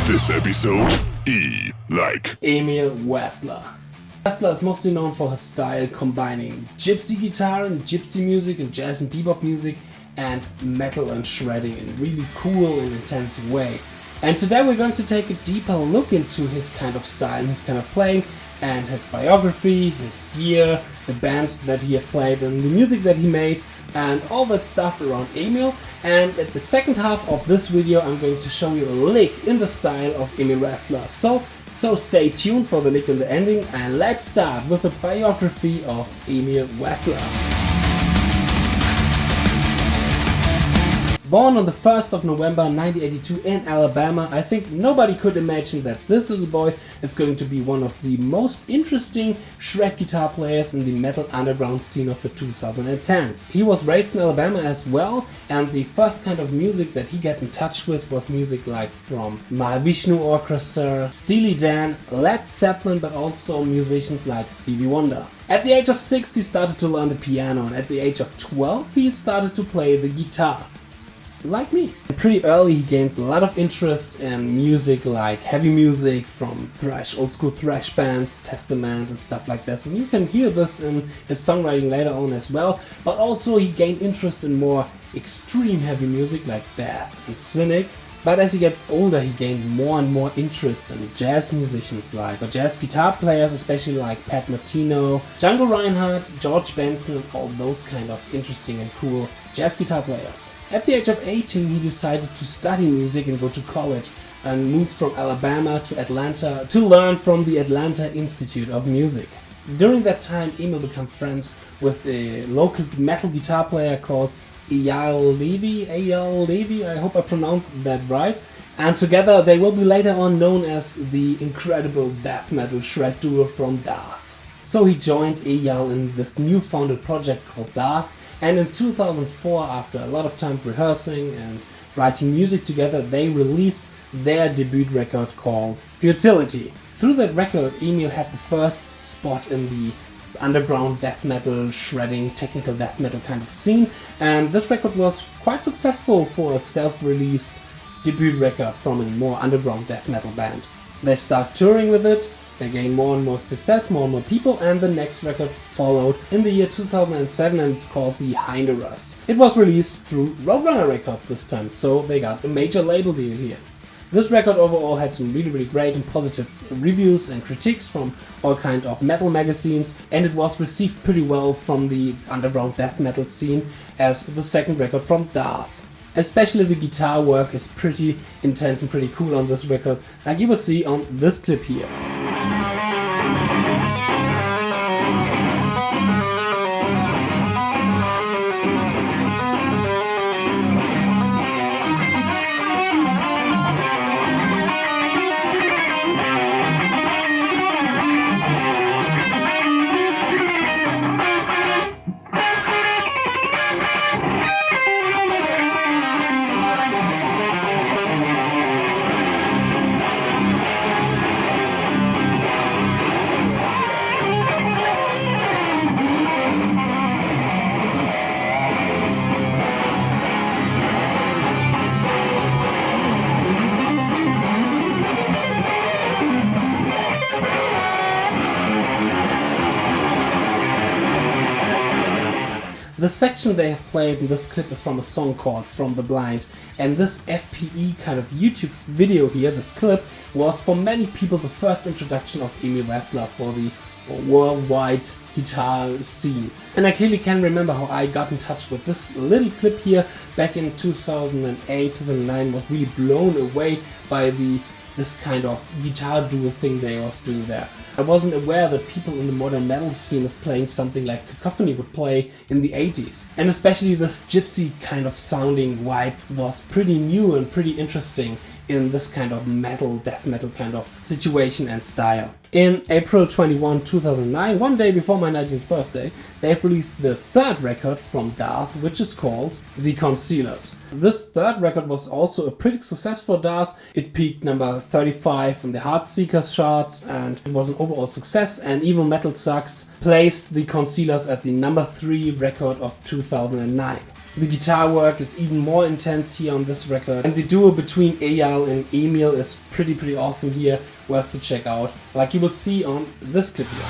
This episode, like Emil Werstler. Werstler is mostly known for his style combining gypsy guitar and gypsy music and jazz and bebop music and metal and shredding in a really cool and intense way. And today we're going to take a deeper look into his kind of style and his kind of playing and his biography, his gear, the bands that he have played and the music that he made and all that stuff around Emil. And at the second half of this video I'm going to show you a lick in the style of Emil Werstler. So stay tuned for the lick in the ending and let's start with the biography of Emil Werstler. Born on the 1st of November 1982 in Alabama, I think nobody could imagine that this little boy is going to be one of the most interesting shred guitar players in the metal underground scene of the 2010s. He was raised in Alabama as well, and the first kind of music that he got in touch with was music like from Mahavishnu Orchestra, Steely Dan, Led Zeppelin, but also musicians like Stevie Wonder. At the age of 6 he started to learn the piano, and at the age of 12 he started to play the guitar. Like me. Pretty early he gains a lot of interest in music like heavy music from thrash, old school thrash bands, Testament and stuff like this, and you can hear this in his songwriting later on as well, but also he gained interest in more extreme heavy music like Death and Cynic. But as he gets older he gained more and more interest in jazz musicians or jazz guitar players, especially like Pat Martino, Django Reinhardt, George Benson and all those kind of interesting and cool jazz guitar players. At the age of 18 he decided to study music and go to college and moved from Alabama to Atlanta to learn from the Atlanta Institute of Music. During that time Emil became friends with a local metal guitar player called Eyal Levi, I hope I pronounced that right, and together they will be later on known as the incredible death metal shred duo from Darth. So he joined Eyal in this new founded project called Darth, and in 2004, after a lot of time rehearsing and writing music together, they released their debut record called Futility. Through that record Emil had the first spot in the underground death metal, shredding, technical death metal kind of scene, and this record was quite successful for a self-released debut record from a more underground death metal band. They start touring with it, they gain more and more success, more and more people, and the next record followed in the year 2007 and it's called The Hinderers. It was released through Roadrunner Records this time, so they got a major label deal here. This record overall had some really great and positive reviews and critiques from all kinds of metal magazines, and it was received pretty well from the underground death metal scene as the second record from Darth. Especially the guitar work is pretty intense and pretty cool on this record, like you will see on this clip here. The section they have played in this clip is from a song called From the Blind, and this FPE kind of YouTube video here, this clip, was for many people the first introduction of Emil Werstler for the worldwide guitar scene. And I clearly can remember how I got in touch with this little clip here back in 2008, 2009, was really blown away by this kind of guitar duo thing they was doing there. I wasn't aware that people in the modern metal scene is playing something like Cacophony would play in the 80s. And especially this gypsy kind of sounding vibe was pretty new and pretty interesting in this kind of metal, death metal kind of situation and style. In April 21, 2009, one day before my 19th birthday, they've released the third record from Darth, which is called The Concealers. This third record was also a pretty success for Darth. It peaked number 35 in the Heartseekers charts and it was an overall success, and Evil Metal Sucks placed The Concealers at the number 3 record of 2009. The guitar work is even more intense here on this record, and the duo between Eyal and Emil is pretty awesome here, worth to check out, like you will see on this clip here.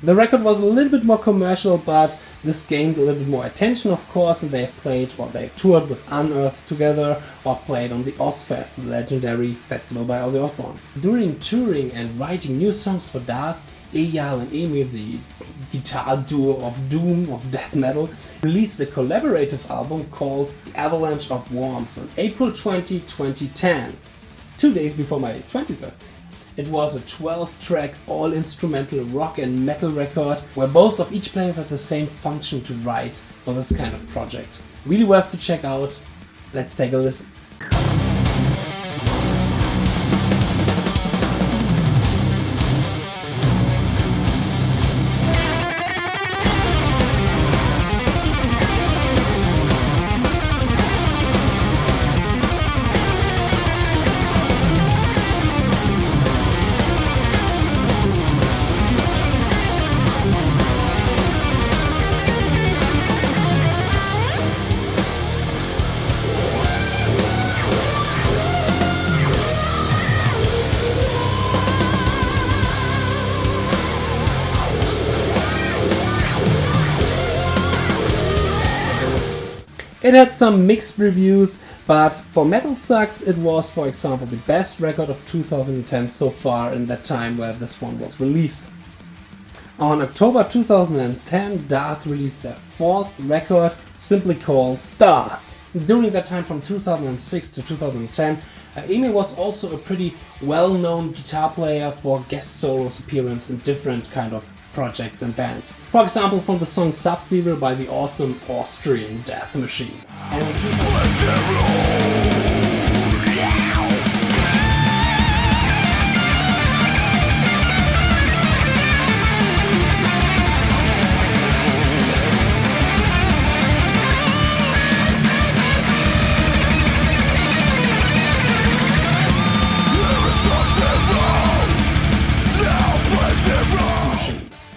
The record was a little bit more commercial, but this gained a little bit more attention, of course, and they've played, or they toured with Unearthed together, or played on the Ozfest, the legendary festival by Ozzy Osbourne. During touring and writing new songs for Darth, Eyal and Emil, the guitar duo of doom, of death metal, released a collaborative album called The Avalanche of Worms on April 20, 2010, 2 days before my 20th birthday. It was a 12-track all-instrumental rock and metal record where both of each players had the same function to write for this kind of project. Really worth to check out. Let's take a listen. It had some mixed reviews, but for Metal Sucks it was, for example, the best record of 2010 so far in that time where this one was released. On October 2010, Darth released their fourth record, simply called Darth. During that time, from 2006 to 2010, Emil was also a pretty well-known guitar player for guest solos appearance in different kind of projects and bands. For example, from the song Sub-Zero by the awesome Austrian Death Machine.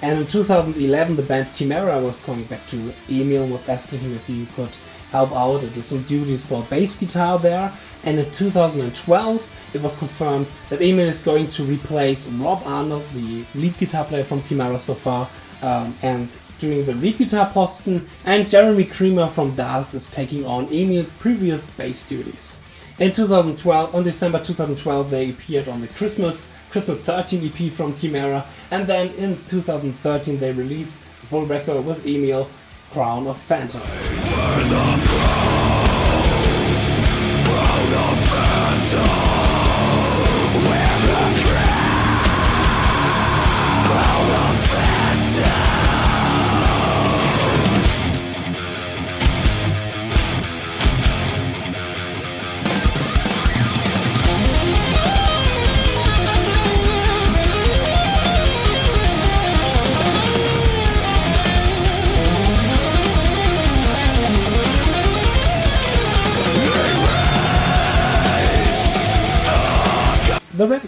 And in 2011, the band Chimaira was coming back to Emil, was asking him if he could help out and do some duties for bass guitar there. And in 2012, it was confirmed that Emil is going to replace Rob Arnold, the lead guitar player from Chimaira so far, and doing the lead guitar posten, and Jeremy Creamer from Darth is taking on Emil's previous bass duties. In 2012, on December 2012, they appeared on the Christmas 13 EP from Chimaira, and then in 2013 they released the full record with Emil, Crown of Phantoms.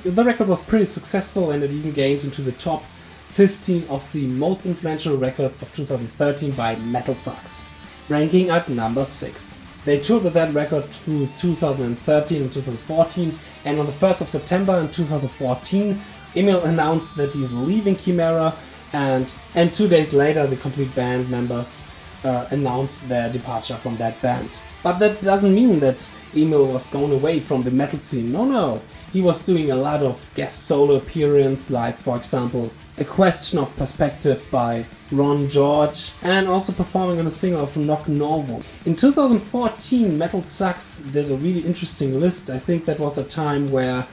The record was pretty successful, and it even gained into the top 15 of the most influential records of 2013 by Metal Sucks, ranking at number 6. They toured with that record through 2013 and 2014, and on the 1st of September in 2014, Emil announced that he's leaving Chimaira, and 2 days later the complete band members announced their departure from that band. But that doesn't mean that Emil was going away from the metal scene, no. He was doing a lot of guest solo appearances, like for example A Question of Perspective by Ron George, and also performing on a single of Knock Norwood. In 2014, Metal Sucks did a really interesting list. I think that was a time where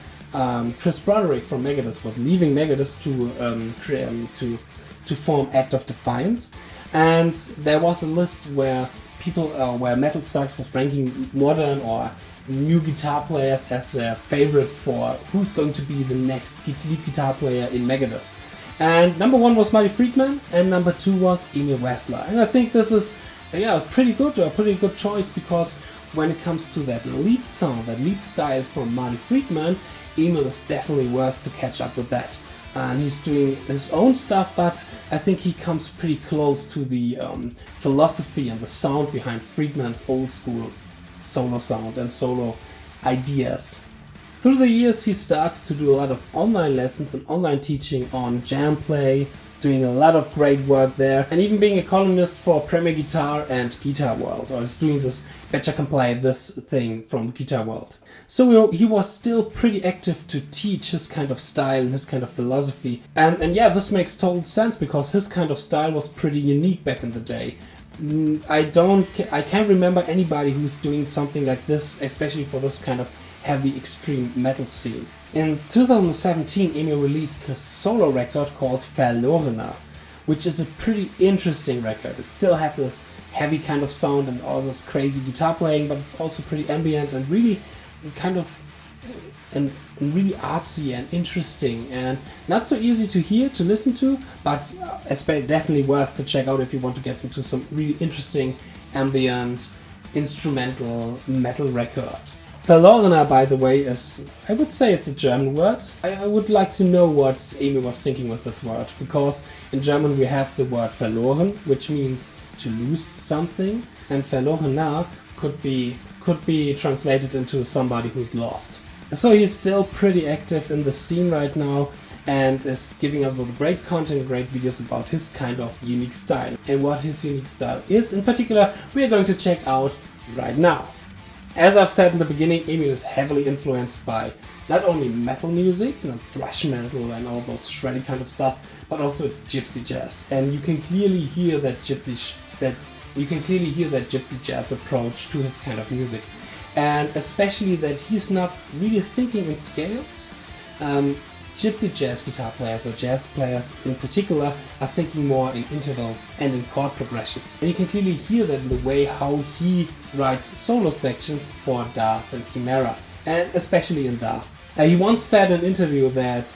Chris Broderick from Megadeth was leaving Megadeth to form Act of Defiance, and there was a list where where Metal Sucks was ranking modern or new guitar players as their favorite for who's going to be the next lead guitar player in Megadeth. And number 1 was Marty Friedman, and number 2 was Emil Werstler. And I think this is a pretty good choice, because when it comes to that lead sound, that lead style from Marty Friedman, Emil is definitely worth to catch up with that. And he's doing his own stuff, but I think he comes pretty close to the philosophy and the sound behind Friedman's old school solo sound and solo ideas. Through the years, he starts to do a lot of online lessons and online teaching on jam play, doing a lot of great work there, and even being a columnist for Premier Guitar and Guitar World, or is doing this Betcha Can Play This thing from Guitar World. So he was still pretty active to teach his kind of style and his kind of philosophy. And yeah, this makes total sense, because his kind of style was pretty unique back in the day. I can't remember anybody who's doing something like this, especially for this kind of heavy extreme metal scene. In 2017, Emil released his solo record called Verlorener, which is a pretty interesting record. It still had this heavy kind of sound and all this crazy guitar playing, but it's also pretty ambient and really kind of and really artsy and interesting, and not so easy to hear, to listen to, but definitely worth to check out if you want to get into some really interesting ambient instrumental metal record. Verlorener, by the way, is, I would say it's a German word. I would like to know what Emil was thinking with this word, because in German we have the word verloren, which means to lose something, and Verlorener could be translated into somebody who's lost. So he's still pretty active in the scene right now, and is giving us with great content, great videos about his kind of unique style. And what his unique style is in particular, we are going to check out right now. As I've said in the beginning, Emil is heavily influenced by not only metal music, thrash metal and all those shreddy kind of stuff, but also gypsy jazz. And you can clearly hear that gypsy jazz approach to his kind of music. And especially that he's not really thinking in scales. Gypsy jazz guitar players, or jazz players in particular, are thinking more in intervals and in chord progressions. And you can clearly hear that in the way how he writes solo sections for Darth and Chimaira, and especially in Darth. He once said in an interview that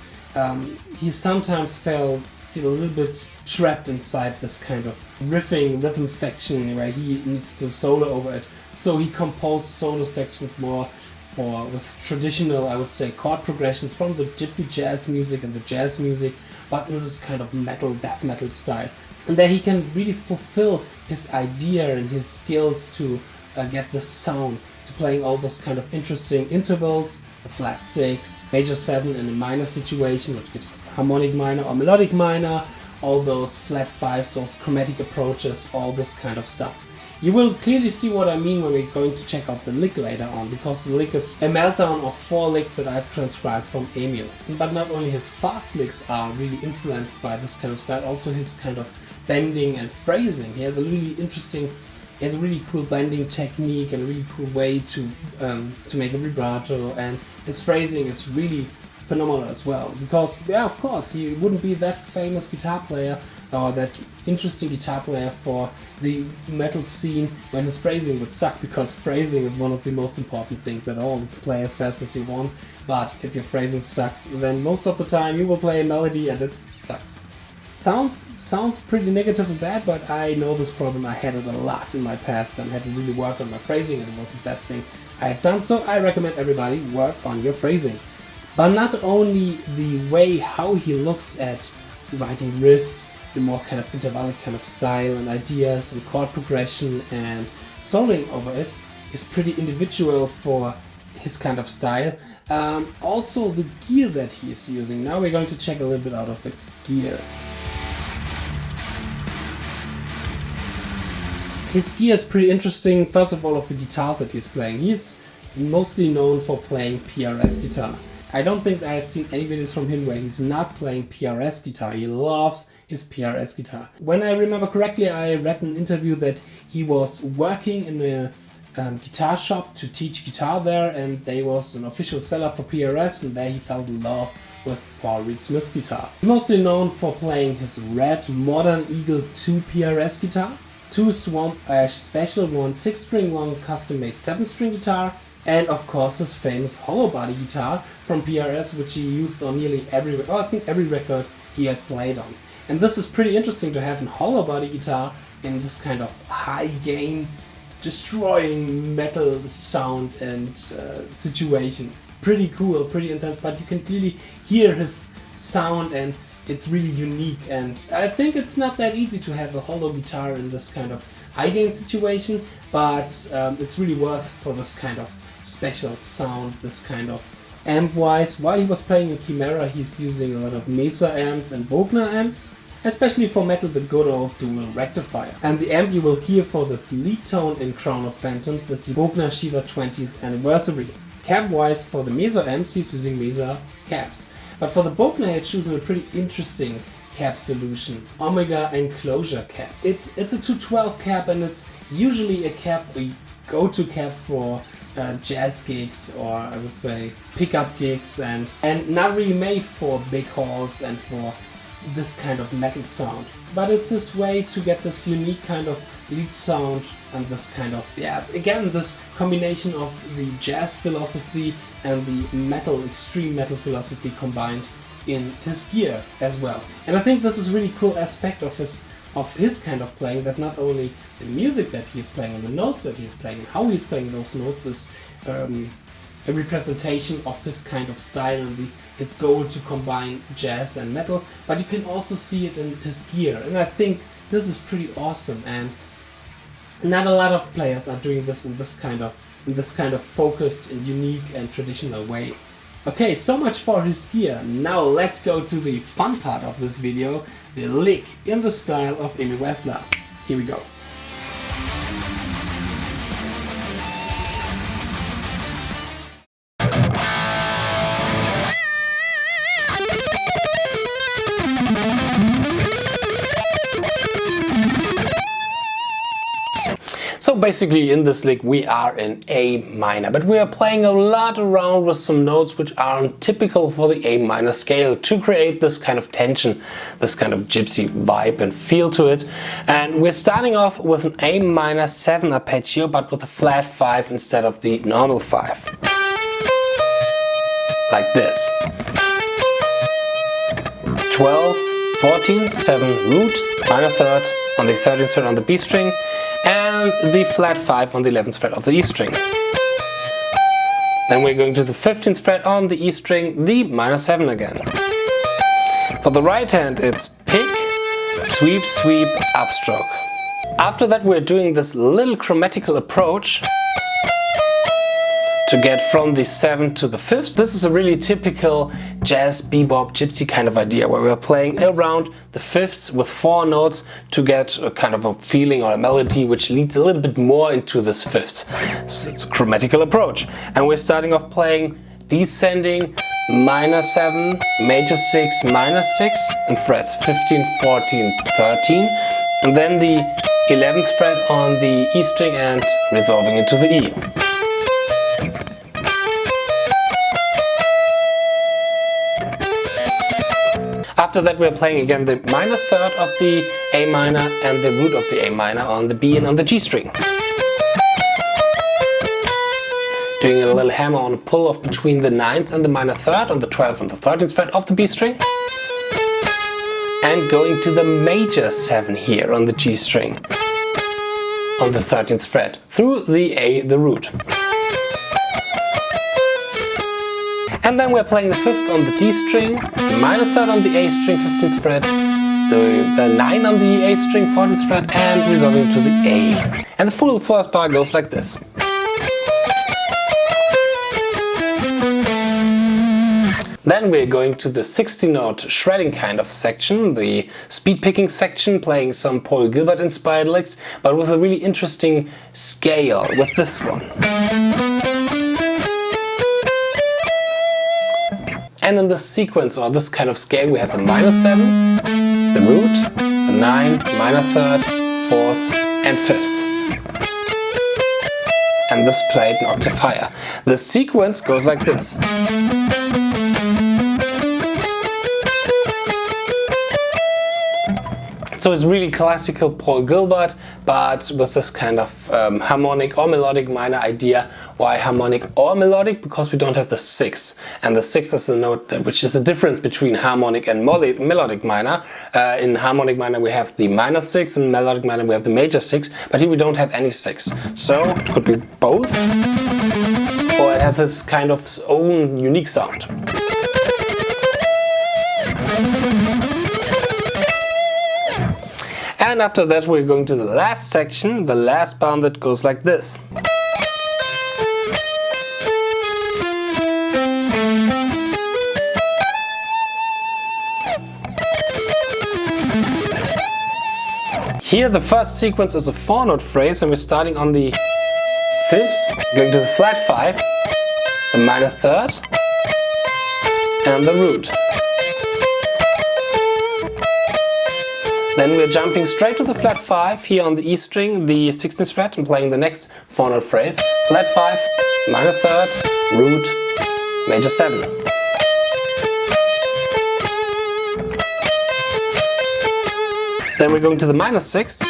he sometimes feel a little bit trapped inside this kind of rhythm section where he needs to solo over it. So he composed solo sections more with traditional, I would say, chord progressions from the gypsy jazz music and the jazz music, but in this kind of metal, death metal style. And there he can really fulfill his idea and his skills to get the sound, to playing all those kind of interesting intervals, the flat 6, major 7 in a minor situation, which gives harmonic minor or melodic minor, all those flat 5s, those chromatic approaches, all this kind of stuff. You will clearly see what I mean when we're going to check out the lick later on, because the lick is a meltdown of 4 licks that I've transcribed from Emil. But not only his fast licks are really influenced by this kind of style, also his kind of bending and phrasing. He has a really cool bending technique and a really cool way to make a vibrato, and his phrasing is really phenomenal as well. Because, yeah, of course, he wouldn't be that famous guitar player or that interesting guitar player for the metal scene when his phrasing would suck, because phrasing is one of the most important things at all. You can play as fast as you want, but if your phrasing sucks, then most of the time you will play a melody and it sucks. Sounds pretty negative and bad, but I know this problem. I had it a lot in my past and had to really work on my phrasing, and it was a bad thing I have done. So I recommend everybody work on your phrasing. But not only the way how he looks at writing riffs, the more kind of intervallic kind of style and ideas and chord progression and soloing over it is pretty individual for his kind of style. Also the gear that he is using. Now we're going to check a little bit out of his gear. His gear is pretty interesting. First of all, of the guitar that he's playing. He's mostly known for playing PRS guitar. I don't think I have seen any videos from him where he's not playing PRS guitar. He loves his PRS guitar. When I remember correctly, I read an interview that he was working in a guitar shop to teach guitar there, and they was an official seller for PRS, and there he fell in love with Paul Reed Smith's guitar. He's mostly known for playing his red Modern Eagle 2 PRS guitar, 2 Swamp Ash Special, 1 6-string, 1 custom-made 7-string guitar, and of course his famous hollow body guitar from PRS, which he used on nearly every, I think every record he has played on. And this is pretty interesting to have a hollow body guitar in this kind of high gain, destroying metal sound and situation. Pretty cool, pretty intense, but you can clearly hear his sound and it's really unique, and I think it's not that easy to have a hollow guitar in this kind of high gain situation, but it's really worth for this kind of special sound, this kind of amp wise. While he was playing in Chimaira, he's using a lot of Mesa amps and Bogner amps, especially for metal the good old dual rectifier. And the amp you will hear for this lead tone in Crown of Phantoms is the Bogner Shiva 20th anniversary. Cab wise, for the Mesa amps he's using Mesa cabs. But for the Bogner, I chosen a pretty interesting cab solution, Omega Enclosure cab. It's a 212 cab, and it's usually a cab, a go-to cab for jazz gigs, or I would say pickup gigs, and not really made for big halls and for this kind of metal sound. But it's this way to get this unique kind of lead sound and this kind of, again, this combination of the jazz philosophy and the metal, extreme metal philosophy combined in his gear as well. And I think this is a really cool aspect of his kind of playing, that not only the music that he is playing and the notes that he is playing and how he is playing those notes is a representation of his kind of style and his goal to combine jazz and metal, but you can also see it in his gear, and I think this is pretty awesome, and not a lot of players are doing this in this kind of focused and unique and traditional way. Okay, so much for his gear. Now let's go to the fun part of this video, the lick in the style of Emil Werstler. Here we go. So basically in this lick we are in A minor, but we are playing a lot around with some notes which aren't typical for the A minor scale to create this kind of tension, this kind of gypsy vibe and feel to it. And we're starting off with an A minor 7 arpeggio, but with a flat 5 instead of the normal 5. Like this. 12, 14, 7 root, minor 3rd on the 13th fret on the B string, and the flat 5 on the 11th fret of the E string. Then we're going to the 15th fret on the E string, the minor 7 again. For the right hand it's pick, sweep, sweep, upstroke. After that we're doing this little chromatical approach to get from the 7th to the 5th. This is a really typical jazz, bebop, gypsy kind of idea, where we're playing around the 5ths with 4 notes to get a kind of a feeling or a melody which leads a little bit more into this 5th. So it's a chromatical approach. And we're starting off playing descending minor 7, major 6, minor 6 in frets 15, 14, 13, and then the 11th fret on the E string and resolving into the E. After that we're playing again the minor 3rd of the A minor and the root of the A minor on the B and on the G string. Doing a little hammer on a pull off between the 9th and the minor 3rd on the 12th and the 13th fret of the B string. And going to the major 7 here on the G string on the 13th fret through the A, the root. And then we're playing the 5ths on the D string, the minor 3rd on the A string, 15th fret, the 9 on the A string, 14th fret, and resolving to the A. And the full 4th bar goes like this. Then we're going to the 60-note shredding kind of section, the speed picking section, playing some Paul Gilbert inspired licks, but with a really interesting scale with this one. And in this sequence, or this kind of scale, we have the minor 7, the root, the 9, minor 3rd, 4th and 5th. And this played an octave higher. The sequence goes like this. So it's really classical Paul Gilbert, but with this kind of harmonic or melodic minor idea. Why harmonic or melodic? Because we don't have the 6, and the 6 is the note which is the difference between harmonic and melodic minor. In harmonic minor we have the minor 6, and melodic minor we have the major 6, but here we don't have any 6. So it could be both, or it has this kind of own unique sound. And after that we're going to the last section, the last bar that goes like this. Here the first sequence is a 4-note phrase, and we're starting on the 5th, going to the flat 5, the minor 3rd, and the root. Then we're jumping straight to the flat 5 here on the E string, the 16th fret, and playing the next 4-note phrase. Flat 5, minor 3rd, root, major 7. Then we're going to the minor 6th,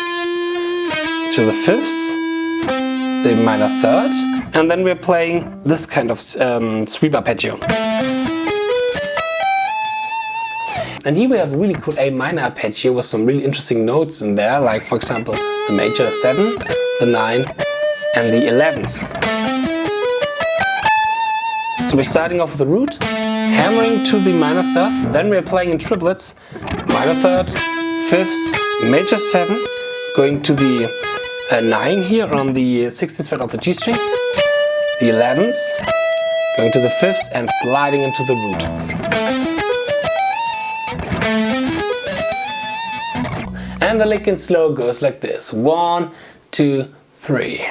to the 5th, the minor 3rd, and then we're playing this kind of sweep arpeggio. And here we have a really cool A minor arpeggio with some really interesting notes in there, like for example the major 7, the 9 and the 11th. So we're starting off with the root, hammering to the minor 3rd, then we're playing in triplets, minor 3rd, 5th, major 7, going to the 9 here on the 16th fret of the G string, the 11th, going to the 5th and sliding into the root. And the lick in slow goes like this. 1, 2, 3.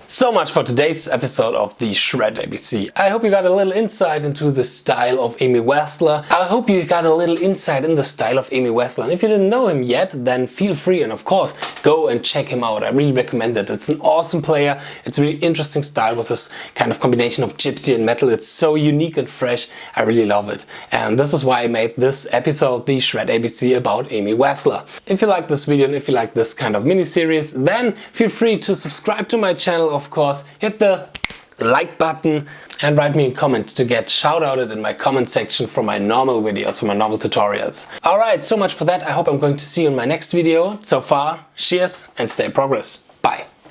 So much for today's episode of the Shred ABC. I hope you got a little insight into the style of Emil Werstler. I hope you got a little insight in the style of Emil Werstler. And if you didn't know him yet, then feel free and of course go and check him out. I really recommend it. It's an awesome player. It's a really interesting style with this kind of combination of gypsy and metal. It's so unique and fresh. I really love it. And this is why I made this episode, the Shred ABC, about Emil Werstler. If you like this video and if you like this kind of mini-series, then feel free to subscribe to my channel, of course, hit the like button and write me a comment to get shout-outed in my comment section for my normal videos, for my normal tutorials. Alright, so much for that. I hope I'm going to see you in my next video. So far, cheers and stay progress.